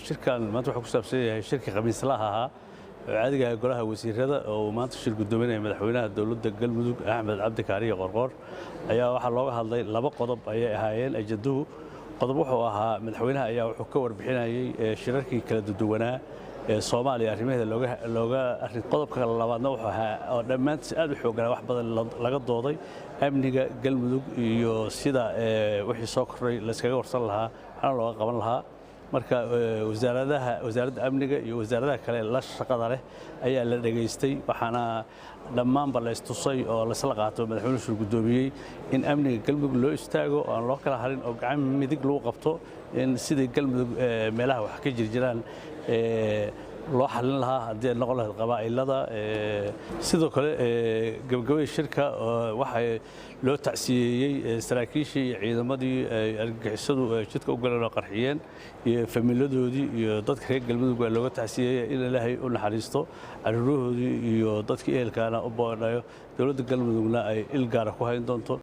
shirkan maanta wuxuu ku saabsan yahay shirka khamiislaha ahaa oo caadiga ah golaha wasiirada oo maanta shir gudoominaya madaxweynaha dowladda Galmudug Axmed Cabdi Kaariye Qorqor ayaa waxaa looga hadlay laba qodob ayay ahaayeen ajaduhu qodob wuxuu ahaa madaxweynaha ayaa wuxuu ka warbixinayay shirarkii kala duwanaa ee Soomaaliya arrimaheeda looga arrin qodobka labaadna wuxuu ahaa oo dhammaantiis aad u xoogan wax badan laga dooday amniga Galmudug iyo sida wixii soo kordhay la iskaga warsan lahaa waxaana looga qaban lahaa marka wasaaradda amniga iyo wasaaradaha kale la shaqada leh ayaa la dhageystay waxaana dhammaanba la istusay oo la isla qaato madaxweynuhu shir gudoomiyey in amniga Galmudug loo istaago oo aan loo kala harin oo gacan midig lagu qabto in sidii Galmudug meelaha wax ka jirjiraan loo xalin lahaa haddii noqon lahayd qabaa'ilada sidoo kale gabagabada shirka waxay loo tacsiyeeyey saraakiishii iyo ciidamadii argagixisadu jidka u galeen oo qarxiyeen iyo familiyadoodii iyo dadka reer Galmudug waa looga tacsiyeeyey in Ilaahay u naxariisto carruurahoodii iyo dadkii ehelkaana u boodhayo dowladda Galmudugna ay il gaar ah ku hayn doonto